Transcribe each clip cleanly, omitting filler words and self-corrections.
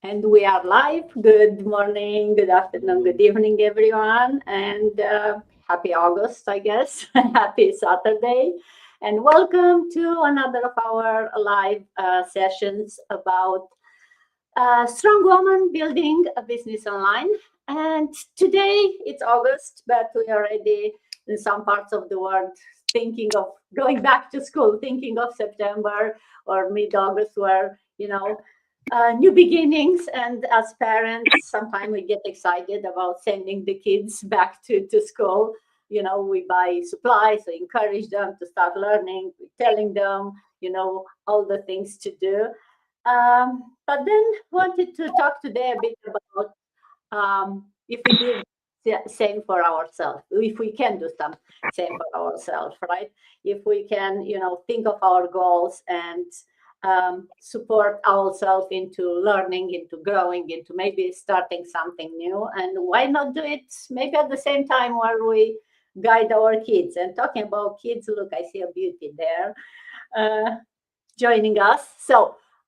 And we are live. Good morning, good afternoon, good evening, everyone. And happy August, I guess. Happy Saturday. And welcome to another of our live sessions about strong woman building a business online. And today it's August, but we are already in some parts of the world thinking of going back to school, thinking of September or mid-August, where new beginnings. And as parents, sometimes we get excited about sending the kids back to school. We buy supplies, we encourage them to start learning, telling them, all the things to do. But then wanted to talk today a bit about if we do same for ourselves, if we can do some same for ourselves, right? If we can, think of our goals and support ourselves into learning, into growing, into maybe starting something new. And why not do it maybe at the same time where we guide our kids? And talking about kids, look, I see a beauty there joining us.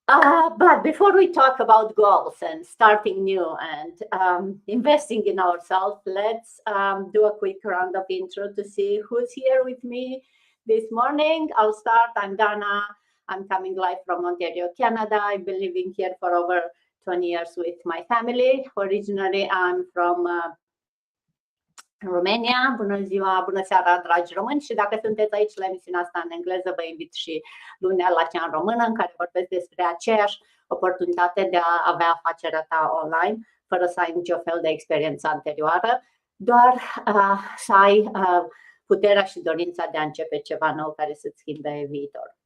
But before we talk about goals and starting new and investing in ourselves, let's do a quick round of intro to see who's here with me this morning. I'll start. I'm Dana. I'm coming live from Ontario, Canada. I've been living here for over 20 years with my family. Originally, I'm from Romania. Bună ziua, bună seara, dragi români, și dacă sunteți aici la emisiunea asta în engleză, vă invit și lunea la cea în română, în care vorbesc despre aceeași oportunitate de a avea afacerea ta online, fără să ai nicio fel de experiență anterioară, doar să ai puterea și dorința de a începe ceva nou care să-ți schimbe viitor.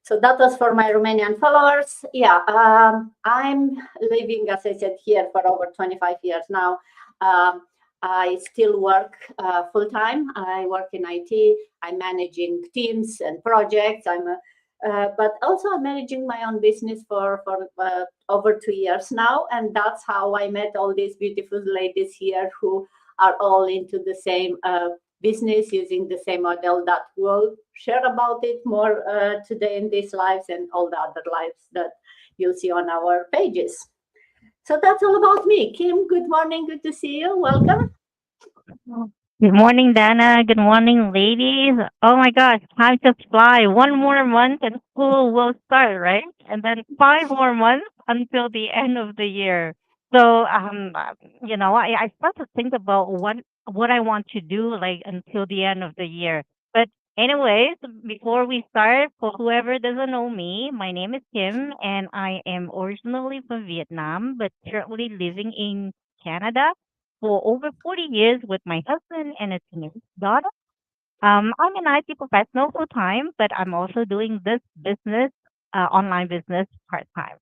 So that was for my Romanian followers. Yeah, I'm living, as I said, here for over 25 years now. I still work full-time. I work in IT. I'm managing teams and projects. But also I'm managing my own business for over 2 years now. And that's how I met all these beautiful ladies here who are all into the same business, using the same model that we'll share about it more today in these lives and all the other lives that you'll see on our pages. So that's all about me. Kim, good morning. Good to see you. Welcome. Good morning, Dana. Good morning, ladies. Oh my gosh, time just fly. One more month and school will start, right? And then 5 more months until the end of the year. So, I start to think about what I want to do like until the end of the year. But anyways, before we start, for whoever doesn't know me, my name is Kim, and I am originally from Vietnam, but currently living in Canada for over 40 years with my husband and a teenage daughter. I'm an IT professional full time, but I'm also doing this business, online business part time.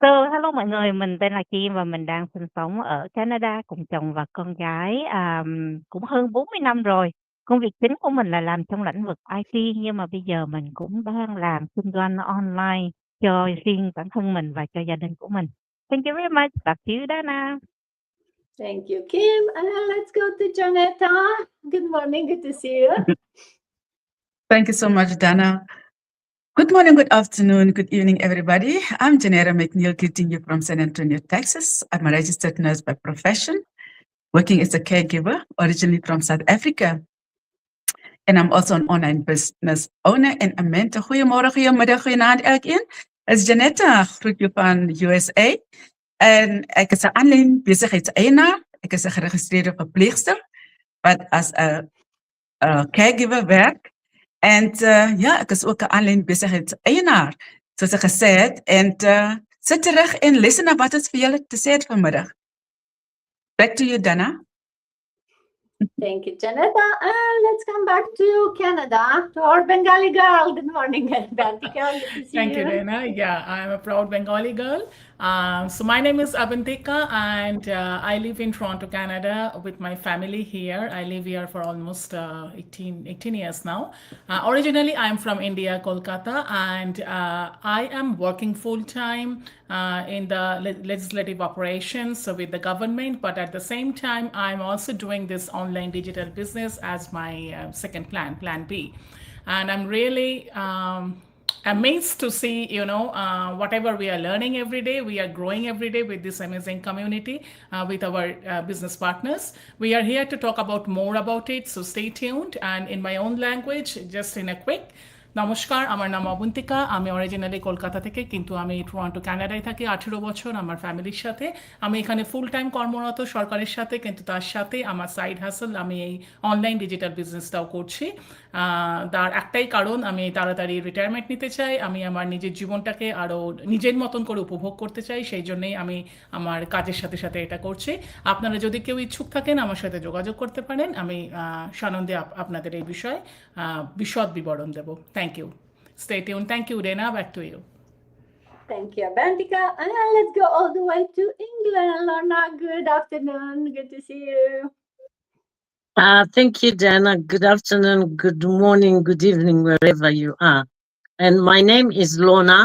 So, hello mọi người, mình tên là Kim và mình đang sinh sống ở Canada cùng chồng và con gái cũng hơn 40 năm rồi. Công việc chính của mình là làm trong lĩnh vực IT, nhưng mà bây giờ mình cũng đang làm kinh doanh online cho riêng bản thân mình và cho gia đình của mình. Thank you very much. Back to you, Dana. Thank you, Kim. Let's go to Janetta. Good morning. Good to see you. Thank you so much, Dana. Good morning, good afternoon, good evening, everybody. I'm Janetta McNeil, greeting you from San Antonio, Texas. I'm a registered nurse by profession, working as a caregiver, originally from South Africa. And I'm also an online business owner and a mentor. Goedemorgen, goedemiddag, goedenavond elkeen. Is Janetta, groet je van USA. En ek is 'n aanlyn besigheidseienaar. Ek is 'n geregistreerde verpleegster wat as 'n caregiver werk. En ek is ook 'n aanlyn besigheidseienaar, soos ek gesê het. En sit terug en luister na wat ons vir julle te sê het vanmiddag. Back to you, Dana. Thank you, Janetta. Let's come back to Canada, to our Bengali girl. Good morning, Avantika. Good to see Thank you, Dana. Yeah, I'm a proud Bengali girl. So my name is Avantika, and I live in Toronto, Canada, with my family here. I live here for almost 18 years now. Originally, I'm from India, Kolkata, and I am working full-time in the legislative operations, so with the government, but at the same time, I'm also doing this online digital business as my second plan B. And I'm really amazed to see, whatever we are learning every day, we are growing every day with this amazing community, with our business partners. We are here to talk about more about it, so stay tuned. And in my own language, just in a quick, নমস্কার, আমার নাম অবন্তিকা। আমি originally Kolkata থেকে, কিন্তু আমি Toronto কানাডায় থাকি 18 বছর আমার ফ্যামিলির সাথে। আমি এখানে ফুল টাইম কর্মরত সরকারের সাথে, কিন্তু তার সাথে আমার সাইড হাসল, আমি এই অনলাইন ডিজিটাল বিজনেসটাও করছি। তার একটাই কারণ, আমি তাড়াতাড়ি রিটায়ারমেন্ট নিতে চাই। আমি আমার নিজের জীবনটাকে আরও নিজের মতন করে উপভোগ করতে চাই, সেই জন্যেই আমি আমার কাজের সাথে সাথে এটা করছি। আপনারা যদি কেউ ইচ্ছুক থাকেন আমার সাথে যোগাযোগ করতে পারেন, আমি সানন্দে আপনাদের এই বিষয়ে বিশদ বিবরণ দেব। Thank you. Stay tuned. Thank you, Rena. Back to you. Thank you, Avantika. And let's go all the way to England. Lorna, good afternoon. Good to see you. Thank you, Dana. Good afternoon, good morning, good evening, wherever you are. And my name is Lorna,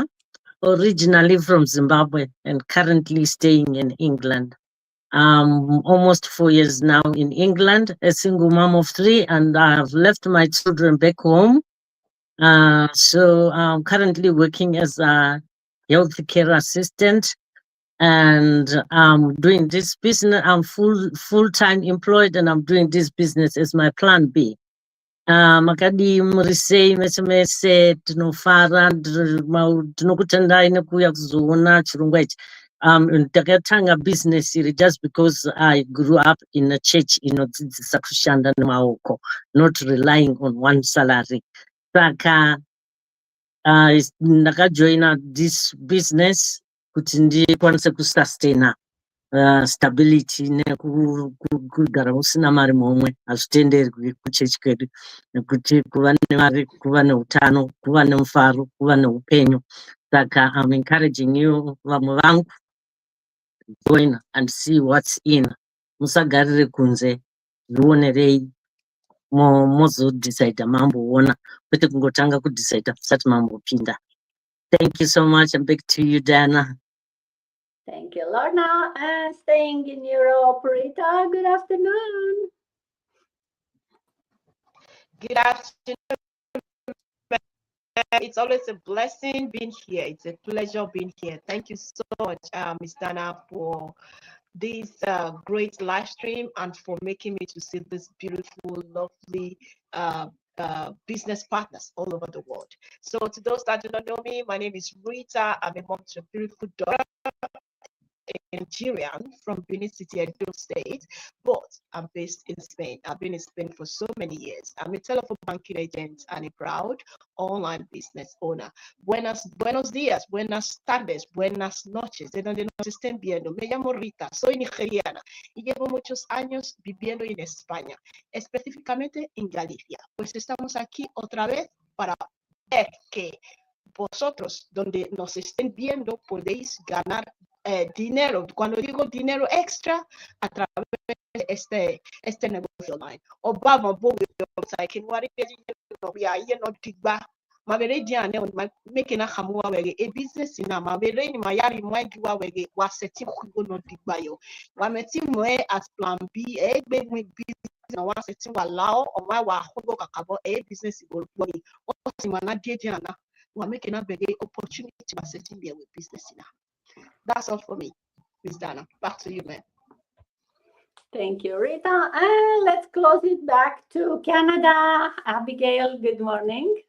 originally from Zimbabwe and currently staying in England. Almost 4 years now in England, a single mom of 3, and I have left my children back home. So I'm currently working as a healthcare assistant, and I'm doing this business. I'm full-time employed, and I'm doing this business as my plan B. Makadi murisei mesemese tinofara tinokutendai nekuuya kuzoona chirongwa ichi. Ndakatanga business iri just because I grew up in a church inodzidzisa kushanda nemaoko, not relying on one salary. Saka ndakajoina this business kuti ndikwanise kusustaina stability nekugara usina mari momwe hazvitenderwi kuchechi kwedu, nekuti kuva nemari, kuva neutano, kuva nemufaro, kuva neupenyu. Saka I'm encouraging you, vamwe vangu, join and see what's in. Musagarire kunze, zvionerei, mozodecide mamboona, kwete kungotanga kudecide musati mambopinda. Thank you so much, and back to you, Dana. Thank you, Lorna. And staying in Europe, Rita, good afternoon. Good afternoon. It's always a blessing being here. It's a pleasure being here. Thank you so much, Ms. Dana, for this great live stream and for making me to see this beautiful, lovely business partners all over the world. So to those that do not know me, my name is Rita. I'm a mom to a beautiful daughter, a Nigerian from Benin City, Edo State, but I'm based in Spain. I've been in Spain for so many years. I'm a telephone banking agent and a proud online business owner. Buenos días, buenas tardes, buenas noches. De donde nos estén viendo. Me llamo Rita, soy nigeriana y llevo muchos años viviendo en España, específicamente en Galicia. Pues estamos aquí otra vez para ver que vosotros, donde nos estén viendo, podéis ganar dinero. Cuando digo dinero extra, a través de este negocio online. Obama, like in what it is, we are here not digba. Mabere diane on making a hamua wege a business in a mabere ni mayari mwagiwa wege waseti kugo no digba yo. Wameti mwe as plan B, a big business na waseti wa lao or my wa hugo kakabo a business go money. Osimana diana wa making a big opportunity to setting there with business in a. That's all for me, Ms. Dana. Back to you, ma'am. Thank you, Rita. And let's close it back to Canada. Abigail, good morning.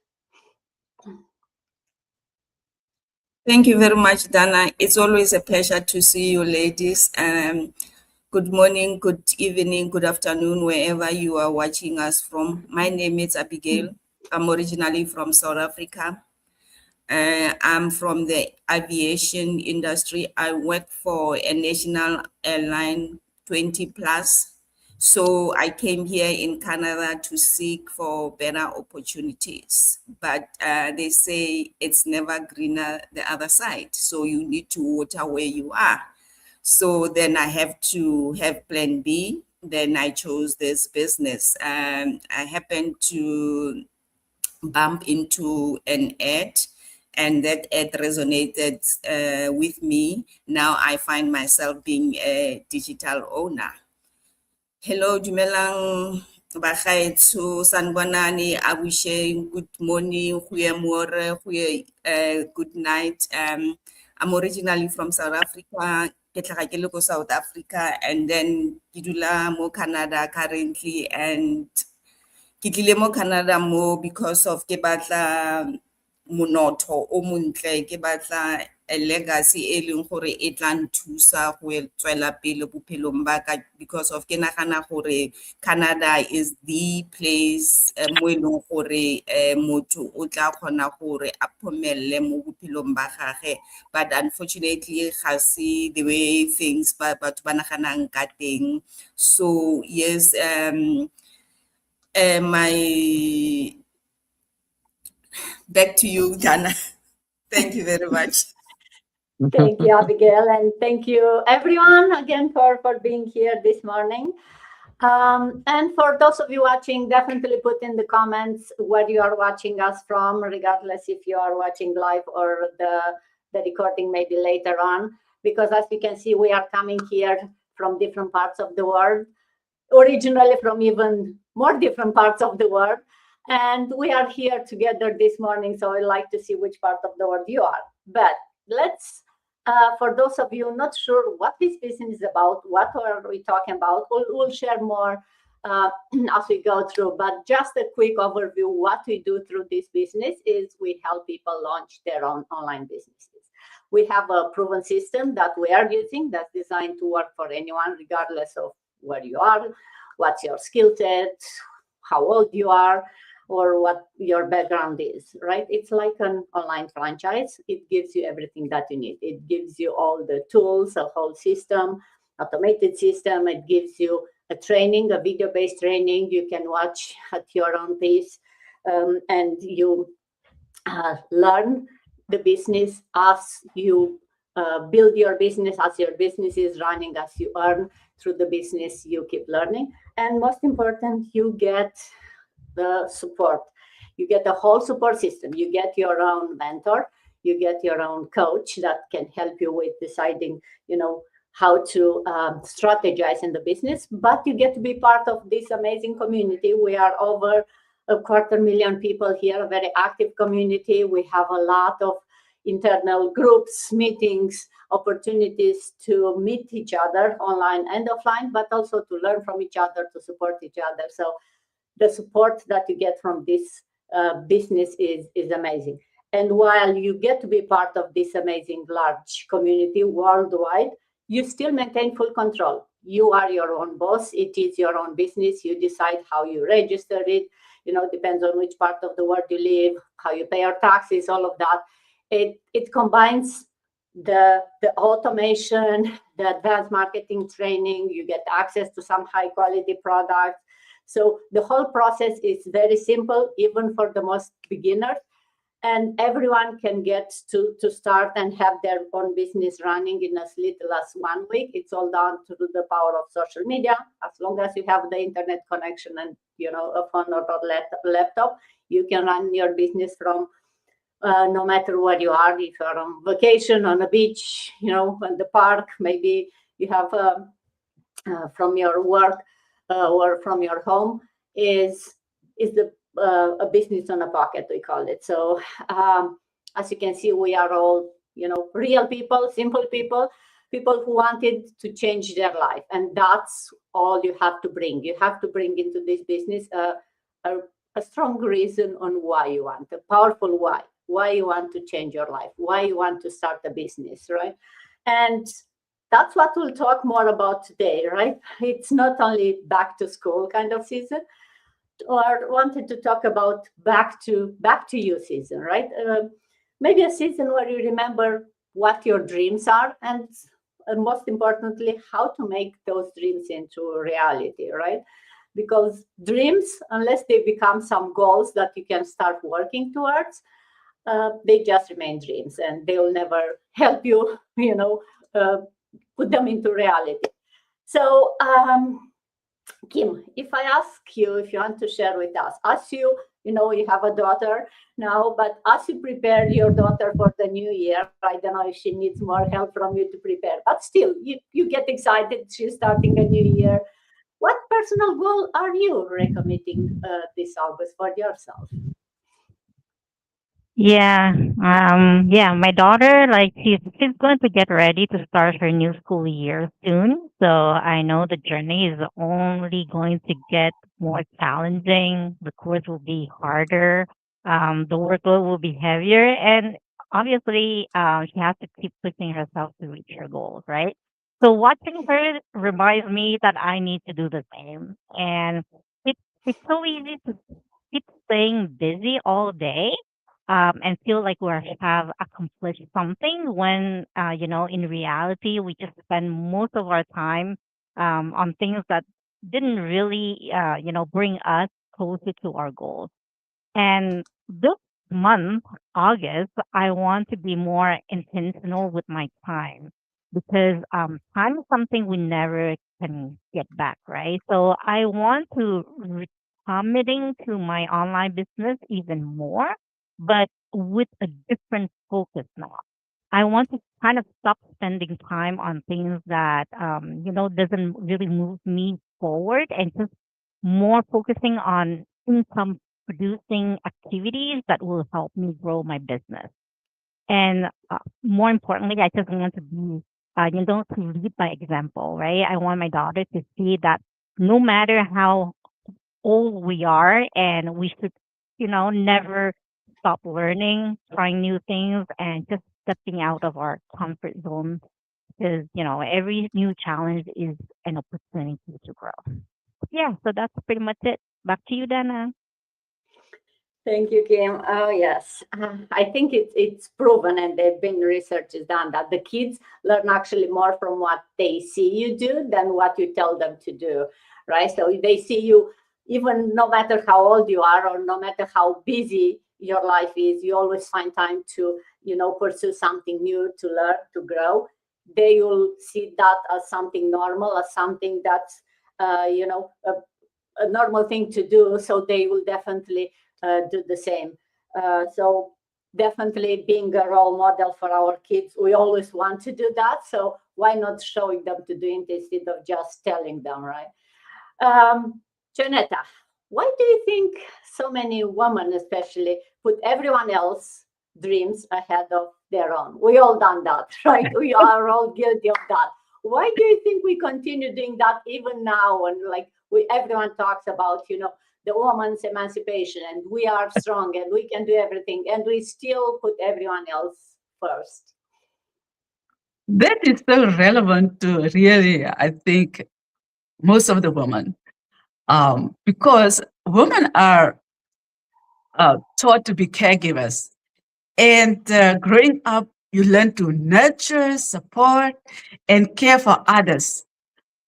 Thank you very much, Dana. It's always a pleasure to see you ladies. Good morning, good evening, good afternoon, wherever you are watching us from. My name is Abigail. I'm originally from South Africa. I'm from the aviation industry. I work for a national airline 20 plus. So I came here in Canada to seek for better opportunities. But they say it's never greener the other side. So you need to water where you are. So then I have to have plan B. Then I chose this business. I happened to bump into an ad, and that ad resonated with me. Now I find myself being a digital owner. Hello, dumelang Bagaetsho, sanibonani, Abushe, good morning, goeiemôre, good night. I'm originally from South Africa. Ke tlhaga ke le ko South Africa, and then ke dula mo Canada currently, and ke tlile mo Canada mo because of ke batla monotho o montle, ke batla a legacy e leng gore e tla nthusa go tswela pele bophelong ba ka, because of ke nagana gore Canada is the place mo e leng gore motho o tla kgona gore a phomelle mo bophelong ba gage, but unfortunately ga se the way things batho ba naganang ka teng. So yes, my back to you, Dana. Thank you very much. Thank you, Abigail, and thank you everyone again for being here this morning. And for those of you watching, definitely put in the comments where you are watching us from, regardless if you are watching live or the recording maybe later on, because as you can see, we are coming here from different parts of the world, originally from even more different parts of the world. And we are here together this morning, so I'd like to see which part of the world you are. But let's, for those of you not sure what this business is about, what are we talking about, we'll share more as we go through. But just a quick overview, what we do through this business is we help people launch their own online businesses. We have a proven system that we are using that's designed to work for anyone, regardless of where you are, what's your skill set, how old you are, or what your background is, right? It's like an online franchise. It gives you everything that you need. It gives you all the tools, a whole system, automated system. It gives you a training, a video-based training you can watch at your own pace, and you learn the business as you build your business, as your business is running, as you earn through the business, you keep learning. And most important, you get the support. You get a whole support system. You get your own mentor. You get your own coach that can help you with deciding, how to strategize in the business. But you get to be part of this amazing community. We are over 250,000 people here, a very active community. We have a lot of internal groups, meetings, opportunities to meet each other online and offline, but also to learn from each other, to support each other. So the support that you get from this business is amazing. And while you get to be part of this amazing large community worldwide, you still maintain full control. You are your own boss. It is your own business. You decide how you register it. Depends on which part of the world you live, how you pay your taxes, all of that. It combines the automation, the advanced marketing training. You get access to some high quality products. So the whole process is very simple, even for the most beginners. And everyone can get to start and have their own business running in as little as 1 week. It's all down to the power of social media. As long as you have the internet connection and a phone or laptop, you can run your business from no matter where you are. If you're on vacation, on a beach, in the park, maybe you have from your work or from your home is a business on a pocket, we call it. So as you can see, we are all real people, simple people who wanted to change their life, and that's all you have to bring. You have to bring into this business a strong reason on why you want, a powerful why you want to change your life, why you want to start a business, right? And that's what we'll talk more about today, right? It's not only back to school kind of season, or wanted to talk about back to you season, right? Maybe a season where you remember what your dreams are, and most importantly, how to make those dreams into reality, right? Because dreams, unless they become some goals that you can start working towards, they just remain dreams, and they will never help you, put them into reality. So, Kim, if I ask you if you want to share with us, as you have a daughter now, but as you prepare your daughter for the new year, I don't know if she needs more help from you to prepare, but still, you get excited. She's starting a new year. What personal goal are you recommitting this August for yourself? Yeah, my daughter, like she's going to get ready to start her new school year soon. So I know the journey is only going to get more challenging. The course will be harder. The workload will be heavier, and obviously, she has to keep pushing herself to reach her goals, right? So watching her reminds me that I need to do the same, and it's so easy to keep staying busy all day and feel like we have accomplished something when in reality we just spend most of our time on things that didn't really bring us closer to our goals. And this month, August, I want to be more intentional with my time because time is something we never can get back, right? So I want to committing to my online business even more, but with a different focus now. I want to kind of stop spending time on things that doesn't really move me forward and just more focusing on income producing activities that will help me grow my business. And more importantly, I just want to be, to lead by example, right? I want my daughter to see that no matter how old we are, and we should, never stop learning, trying new things, and just stepping out of our comfort zone because, every new challenge is an opportunity to grow. Yeah, so that's pretty much it. Back to you, Dana. Thank you, Kim. Oh, yes. I think it's proven, and there've been research is done that the kids learn actually more from what they see you do than what you tell them to do, right? So they see you, even no matter how old you are or no matter how busy your life is, you always find time to, pursue something new, to learn, to grow. They will see that as something normal, as something that's, a normal thing to do. So they will definitely do the same. So definitely being a role model for our kids, we always want to do that. So why not showing them to do it instead of just telling them, right? Jonetta, why do you think so many women especially put everyone else dreams ahead of their own? We all done that, right? We are all guilty of that. Why do you think we continue doing that even now? And like everyone talks about, the woman's emancipation, and we are strong and we can do everything, and we still put everyone else first. That is so relevant to really, I think, most of the women, because women are taught to be caregivers. And growing up, you learn to nurture, support, and care for others.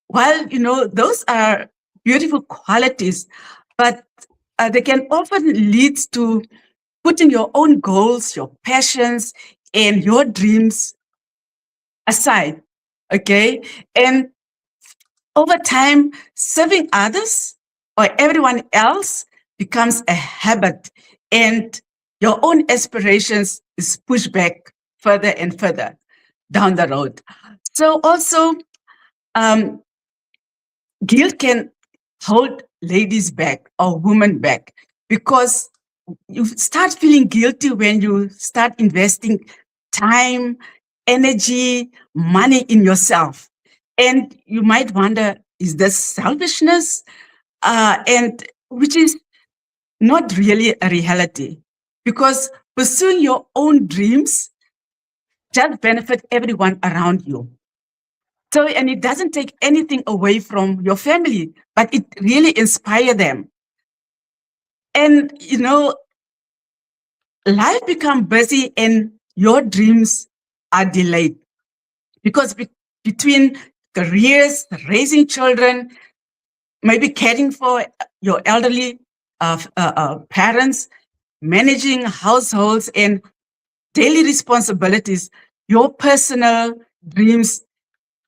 While, those are beautiful qualities, but they can often lead to putting your own goals, your passions, and your dreams aside. Okay. And over time, serving others or everyone else becomes a habit, and your own aspirations is pushed back further and further down the road. So also, guilt can hold ladies back or women back because you start feeling guilty when you start investing time, energy, money in yourself. And you might wonder, is this selfishness? And which is not really a reality, because pursuing your own dreams just benefit everyone around you. So, and it doesn't take anything away from your family, but it really inspires them. And, life becomes busy and your dreams are delayed because between careers, raising children, maybe caring for your elderly parents, managing households and daily responsibilities, your personal dreams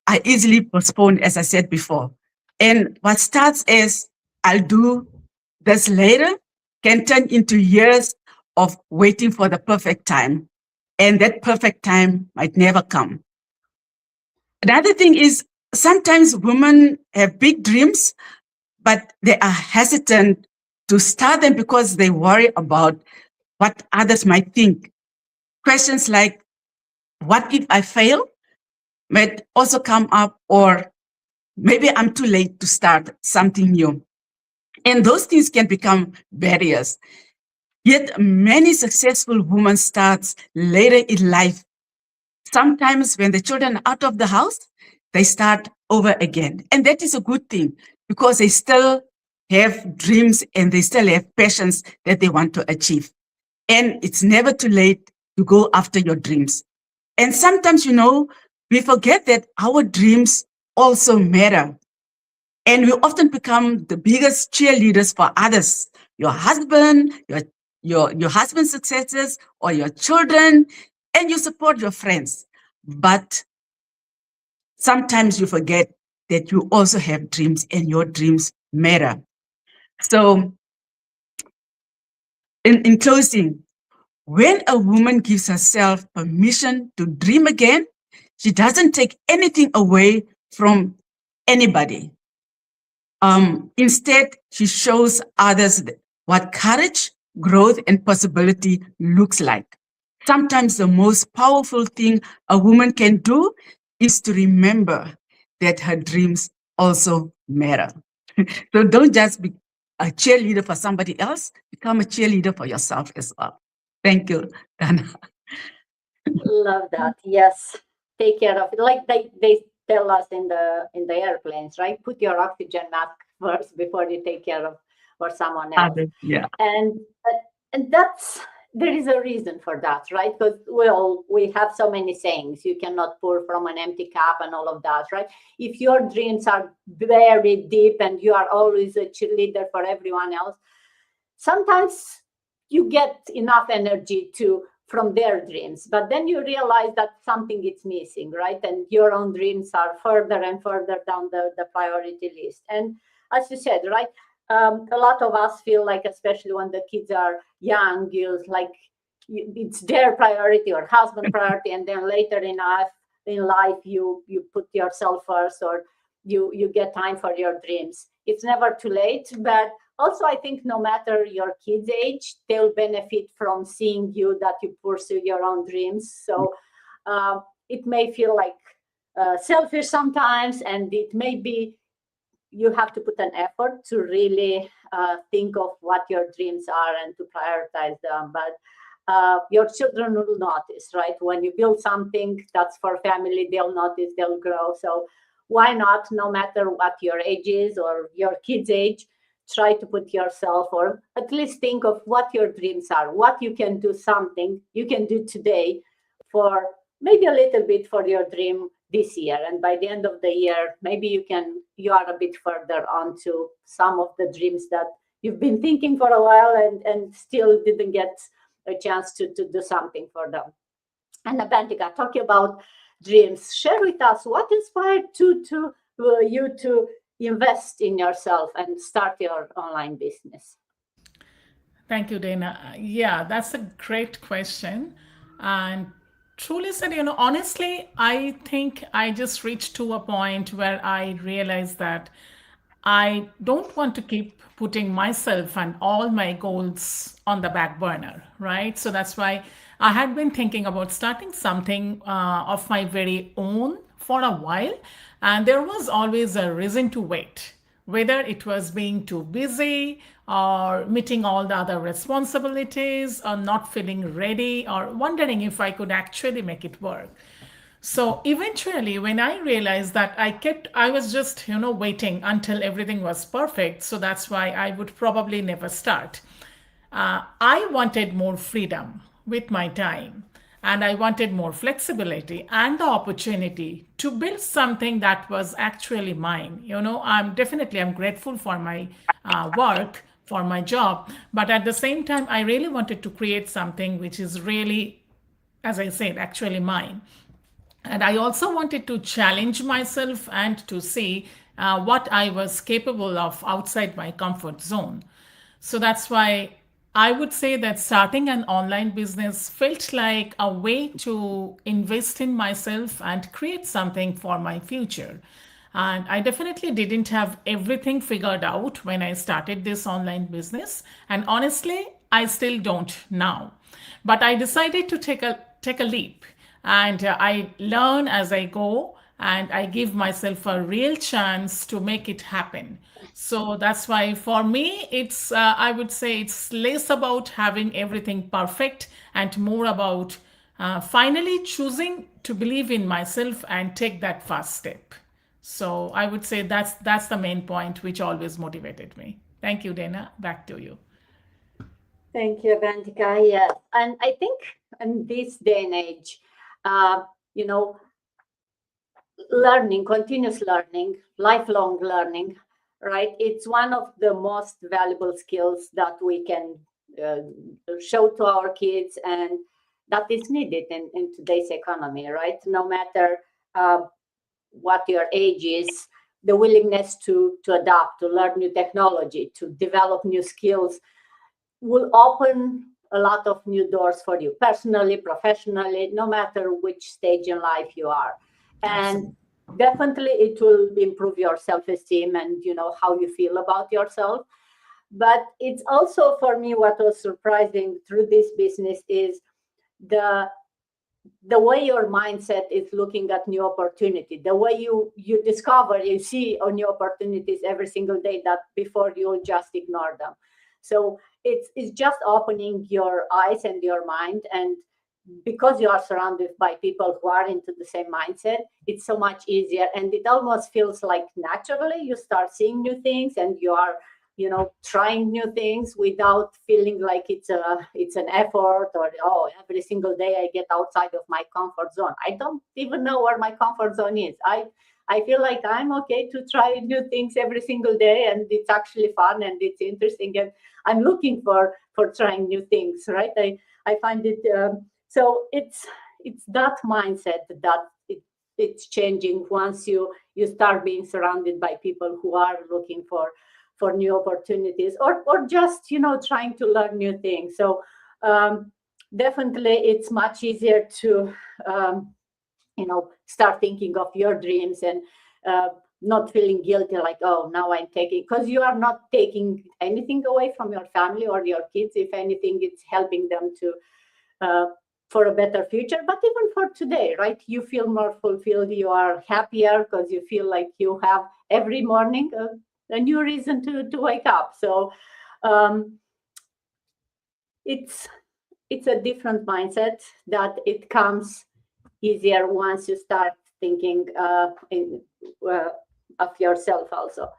are easily postponed, as I said before. And what starts as, I'll do this later, can turn into years of waiting for the perfect time. And that perfect time might never come. Another thing is, sometimes women have big dreams, but they are hesitant to start them because they worry about what others might think. Questions like, what if I fail? Might also come up, or maybe I'm too late to start something new. And those things can become barriers. Yet many successful women start later in life. Sometimes when the children are out of the house, they start over again. And that is a good thing because they still have dreams and they still have passions that they want to achieve. And it's never too late to go after your dreams. And sometimes, we forget that our dreams also matter. And we often become the biggest cheerleaders for others, your husband, your husband's successes, or your children, and you support your friends. But sometimes you forget that you also have dreams and your dreams matter. So in closing, when a woman gives herself permission to dream again, she doesn't take anything away from anybody. Instead, she shows others what courage, growth, and possibility looks like. Sometimes the most powerful thing a woman can do is to remember that her dreams also matter. So don't just be a cheerleader for somebody else, become a cheerleader for yourself as well. Thank you, Dana. Love that. Yes. Take care of it. Like they tell us in the airplanes, right? Put your oxygen mask first before you take care of or someone else. Yeah. And there is a reason for that, right? Because we have so many sayings. You cannot pour from an empty cup and all of that, right? If your dreams are very deep and you are always a cheerleader for everyone else, sometimes you get enough energy from their dreams, but then you realize that something is missing, right? And your own dreams are further and further down the priority list. And as you said, right, a lot of us feel like, especially when the kids are young, it's their priority or husband priority, and then later in life you put yourself first, or you get time for your dreams. It's never too late, but also I think no matter your kids' age, they'll benefit from seeing that you pursue your own dreams. So it may feel like selfish sometimes, and it may be you have to put an effort to really think of what your dreams are and to prioritize them. But your children will notice, right? When you build something that's for family, they'll notice, they'll grow. So why not, no matter what your age is or your kid's age, try to put yourself, or at least think of what your dreams are, what you can do, something you can do today for maybe a little bit for your dream this year. And by the end of the year, maybe you are a bit further on to some of the dreams that you've been thinking for a while and still didn't get a chance to do something for them. And Avantika, talking about dreams, share with us what inspired you to invest in yourself and start your online business. Thank you, Dana. Yeah, that's a great question. And truly said, honestly, I think I just reached to a point where I realized that I don't want to keep putting myself and all my goals on the back burner, right? So that's why I had been thinking about starting something of my very own for a while. And there was always a reason to wait, whether it was being too busy or meeting all the other responsibilities or not feeling ready or wondering if I could actually make it work. So eventually, when I realized that I was just, waiting until everything was perfect. So that's why I would probably never start. I wanted more freedom with my time. And I wanted more flexibility and the opportunity to build something that was actually mine. I'm grateful for my work, for my job. But at the same time, I really wanted to create something which is really, as I said, actually mine. And I also wanted to challenge myself and to see what I was capable of outside my comfort zone. So that's why I would say that starting an online business felt like a way to invest in myself and create something for my future. And I definitely didn't have everything figured out when I started this online business. And honestly, I still don't now. But I decided to take a leap, and I learn as I go, and I give myself a real chance to make it happen. So that's why for me, it's I would say it's less about having everything perfect and more about finally choosing to believe in myself and take that first step. So I would say that's the main point which always motivated me. Thank you, Dana. Back to you. Thank you, Avantika. Yes, and I think in this day and age, you know, learning, continuous learning, lifelong learning, right? It's one of the most valuable skills that we can show to our kids, and that is needed in today's economy, right? No matter what your age is, the willingness to adapt, to learn new technology, to develop new skills will open a lot of new doors for you personally, professionally, no matter which stage in life you are. And definitely it will improve your self-esteem and how you feel about yourself. But it's also, for me, what was surprising through this business is the way your mindset is looking at new opportunity, the way you discover, you see new opportunities every single day that before you just ignore them. So it's just opening your eyes and your mind, and because you are surrounded by people who are into the same mindset, it's so much easier, and it almost feels like naturally you start seeing new things, and you are trying new things without feeling like it's an effort, or every single day I get outside of my comfort zone. I don't even know where my comfort zone is. I feel like I'm okay to try new things every single day, and it's actually fun and it's interesting, and I'm looking for trying new things, right? I find it so it's that mindset that it's changing once you start being surrounded by people who are looking for new opportunities, or just trying to learn new things. So definitely it's much easier to start thinking of your dreams, and not feeling guilty like, oh, now I'm taking, because you are not taking anything away from your family or your kids. If anything, it's helping them to for a better future. But even for today, right, you feel more fulfilled, you are happier because you feel like you have every morning a new reason to wake up. So it's a different mindset that it comes easier once you start thinking of yourself also.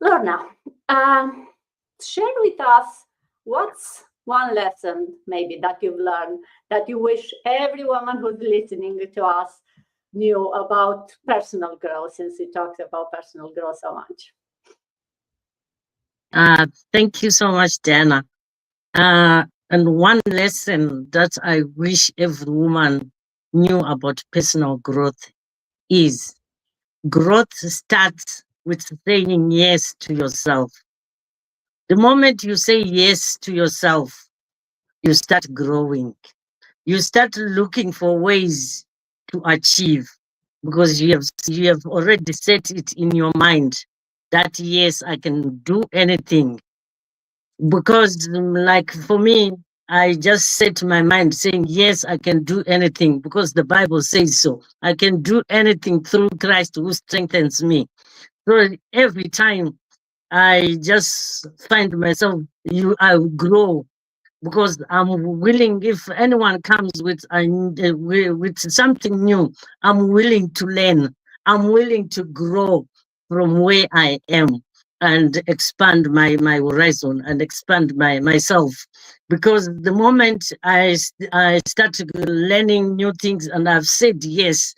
Lorna, share with us what's one lesson maybe that you've learned that you wish every woman who's listening to us knew about personal growth, since we talked about personal growth so much. Thank you so much, Dana. And one lesson that I wish every woman knew about personal growth is growth starts with saying yes to yourself. The moment you say yes to yourself, you start growing. You start looking for ways to achieve, because you have already set it in your mind that yes, I can do anything. Because like for me, I just set my mind saying, yes, I can do anything because the Bible says so. I can do anything through Christ who strengthens me. So every time I just find myself, I grow, because I'm willing. If anyone comes with something new, I'm willing to learn. I'm willing to grow from where I am and expand my horizon and expand myself. Because the moment I start learning new things and I've said yes,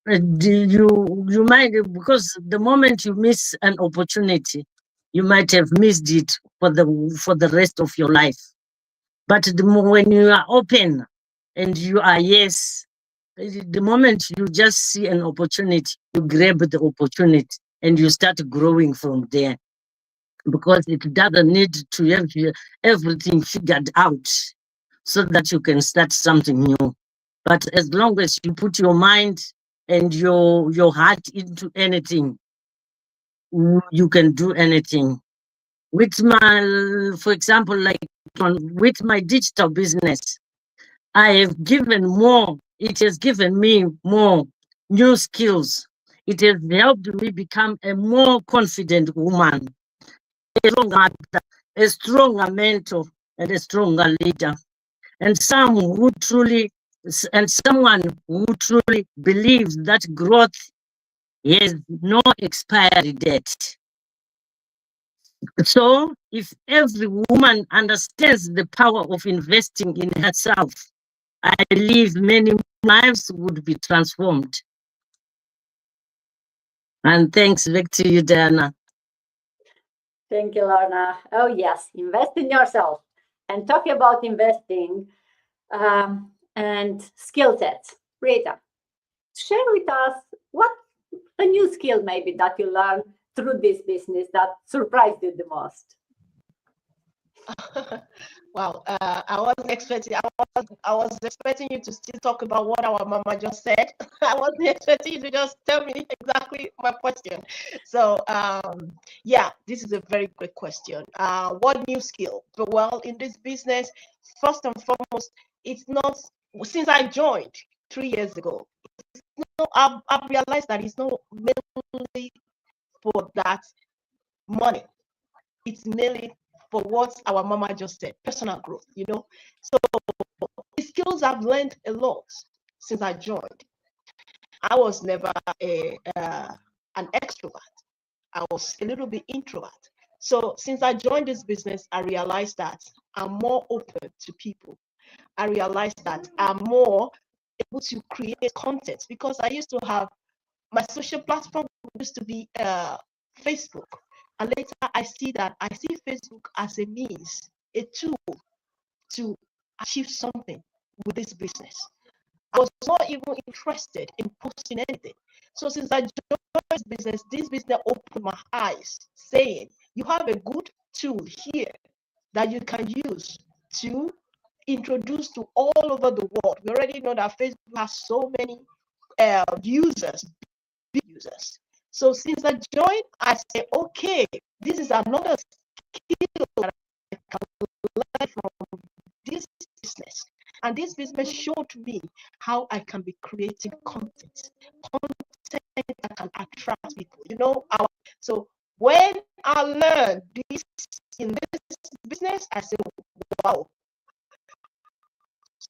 you might, because the moment you miss an opportunity, you might have missed it for the rest of your life. But when you are open and you are yes, the moment you just see an opportunity, you grab the opportunity and you start growing from there. Because it doesn't need to have everything figured out so that you can start something new. But as long as you put your mind and your heart into anything, you can do anything. With my, for example, like with my digital business, I have given more. It has given me more new skills. It has helped me become a more confident woman, a stronger mother, a stronger mentor, and a stronger leader. And someone who truly believes that growth has no expiry date. So if every woman understands the power of investing in herself, I believe many lives would be transformed. And thanks back to you, Diana. Thank you, Lorna. Oh, yes, invest in yourself. And talking about investing and skill sets, Rita, share with us what a new skill maybe that you learned through this business that surprised you the most. Wow, I wasn't expecting. I was expecting you to still talk about what our mama just said. I wasn't expecting you to just tell me exactly my question. So, yeah, this is a very great question. What new skill? Well, in this business, first and foremost, it's not since I joined 3 years ago. I've realized that it's not mainly for that money. It's mainly for what our mama just said, personal growth, you know. So the skills I've learned a lot since I joined. I was never an extrovert. I was a little bit introvert. So since I joined this business, I realized that I'm more open to people. I realized that I'm more able to create content because I used to have my social platform used to be Facebook. And later I see Facebook as a means, a tool to achieve something with this business. I was not even interested in posting anything. So since I joined this business opened my eyes, saying you have a good tool here that you can use to introduce to all over the world. We already know that Facebook has so many users, big users. So since I joined, I said, okay, this is another skill that I can learn from this business. And this business showed me how I can be creating content that can attract people. You know, so when I learned this in this business, I said, wow,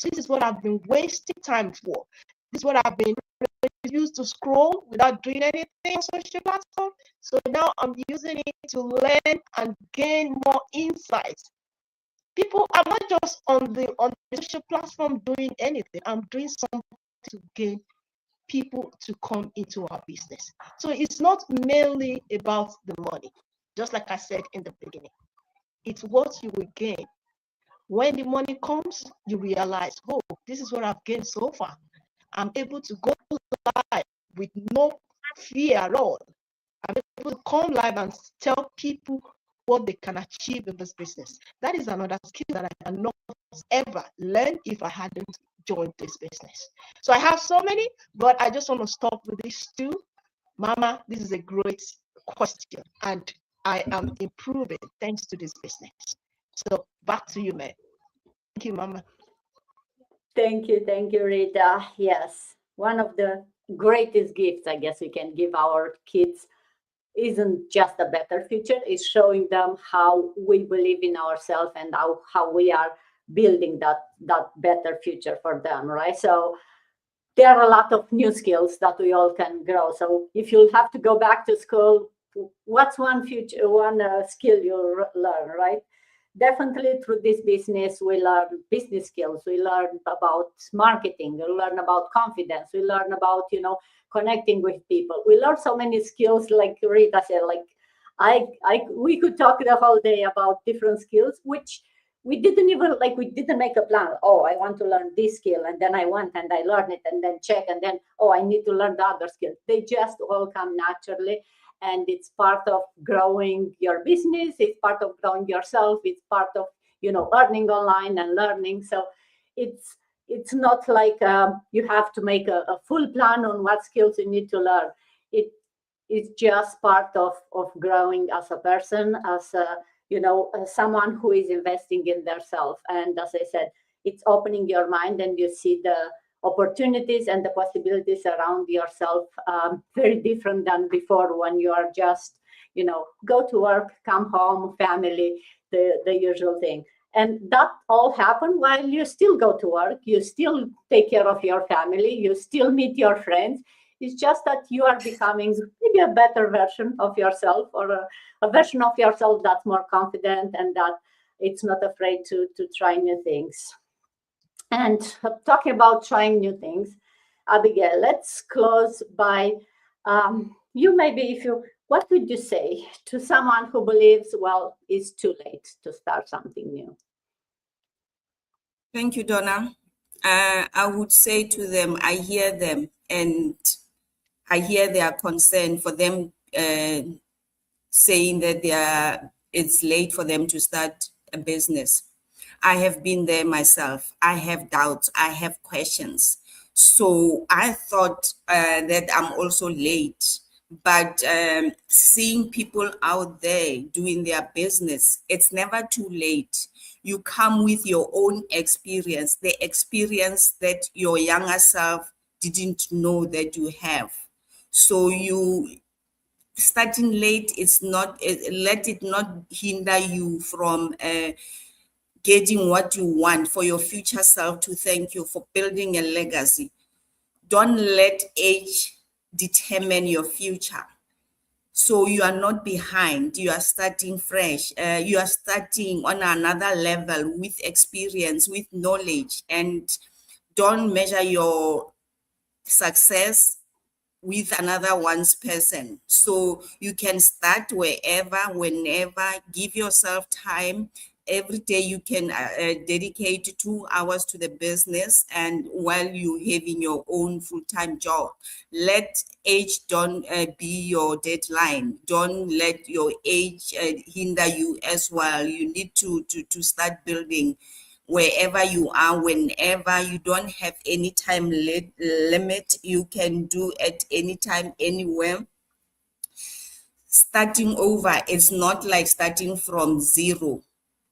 this is what I've been wasting time for. This is what I've been used to scroll without doing anything on social platform. So now I'm using it to learn and gain more insights. People are not just on the social platform doing anything. I'm doing something to gain people to come into our business. So it's not mainly about the money, just like I said in the beginning. It's what you will gain. When the money comes, you realize, oh, this is what I've gained so far. I'm able to go live with no fear at all. I'm able to come live and tell people what they can achieve in this business. That is another skill that I cannot ever learn if I hadn't joined this business. So I have so many, but I just want to stop with these two. Mama, this is a great question, and I am improving thanks to this business. So back to you, man. Thank you, Mama. Thank you, Rita. Yes, one of the greatest gifts I guess we can give our kids isn't just a better future, it's showing them how we believe in ourselves and how we are building that better future for them, right? So there are a lot of new skills that we all can grow. So if you have to go back to school, what's one skill you learn, right? Definitely through this business, we learn business skills. We learn about marketing. We learn about confidence. We learn about, connecting with people. We learn so many skills, like Rita said, like we could talk the whole day about different skills, which we didn't make a plan. Oh, I want to learn this skill. And then I went and I learned it and then check. And then, oh, I need to learn the other skill. They just all come naturally. And it's part of growing your business. It's part of growing yourself. It's part of, learning online and learning. So it's it's not like you have to make a full plan on what skills you need to learn. It's just part of growing as a person, as someone who is investing in themselves. And as I said, it's opening your mind, and you see the opportunities and the possibilities around yourself very different than before, when you are just, go to work, come home, family, the usual thing. And that all happened while you still go to work, you still take care of your family, you still meet your friends. It's just that you are becoming maybe a better version of yourself, or a version of yourself that's more confident and that it's not afraid to try new things. And talking about trying new things, Abigail, let's close by what would you say to someone who believes, well, it's too late to start something new? Thank you, Donna. I would say to them, I hear them, and I hear their concern for them saying that it's late for them to start a business. I have been there myself. I have doubts. I have questions. So I thought that I'm also late. But seeing people out there doing their business, it's never too late. You come with your own experience, the experience that your younger self didn't know that you have. So you starting late, let it not hinder you from getting what you want for your future self to thank you for building a legacy. Don't let age determine your future. So you are not behind, you are starting fresh, you are starting on another level with experience, with knowledge, and don't measure your success with another one's person. So you can start wherever, whenever, give yourself time. Every day you can dedicate 2 hours to the business, and while you having your own full-time job. Let age don't be your deadline. Don't let your age hinder you as well. You need to start building wherever you are, whenever. You don't have any time limit. You can do at any time, anywhere. Starting over is not like starting from zero.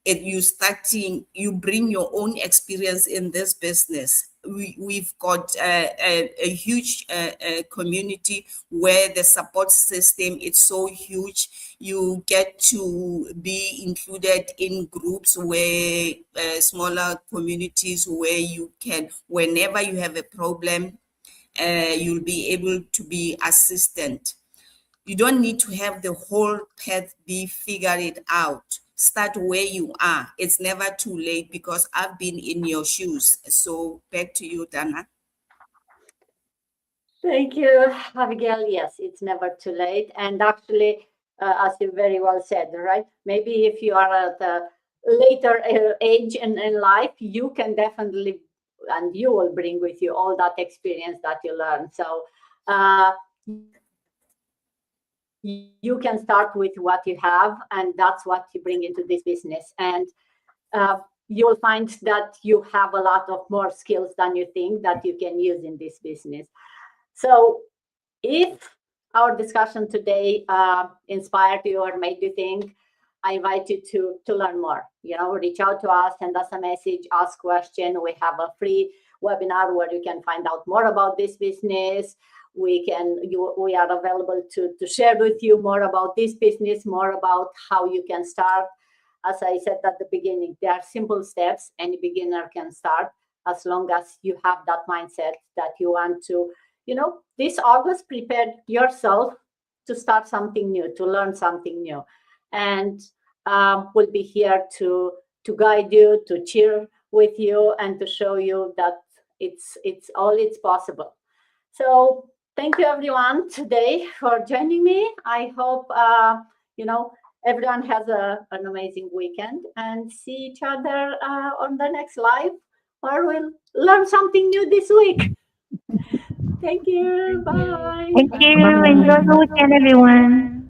You bring your own experience in this business. We've got a huge community where the support system is so huge. You get to be included in groups where smaller communities where you can, whenever you have a problem, you'll be able to be assistant. You don't need to have the whole path be figured out. Start where you are. It's never too late, because I've been in your shoes. So back to you, Dana. Thank you, Abigail. Yes, it's never too late. And actually, as you very well said, right? Maybe if you are at a later age in life, you can definitely, and you will bring with you all that experience that you learn. So you can start with what you have, and that's what you bring into this business. And you will find that you have a lot of more skills than you think that you can use in this business. So if our discussion today inspired you or made you think, I invite you to learn more. Reach out to us, send us a message, ask question. We have a free webinar where you can find out more about this business. We are available to share with you more about this business, more about how you can start. As I said at the beginning, there are simple steps any beginner can start, as long as you have that mindset that you want to, this August, prepare yourself to start something new, to learn something new. And we'll be here to guide you, to cheer with you, and to show you that it's possible. So thank you, everyone, today for joining me. I hope everyone has an amazing weekend, and see each other on the next live, or we'll learn something new this week. Thank you. Bye. Thank you. Enjoy the weekend, everyone.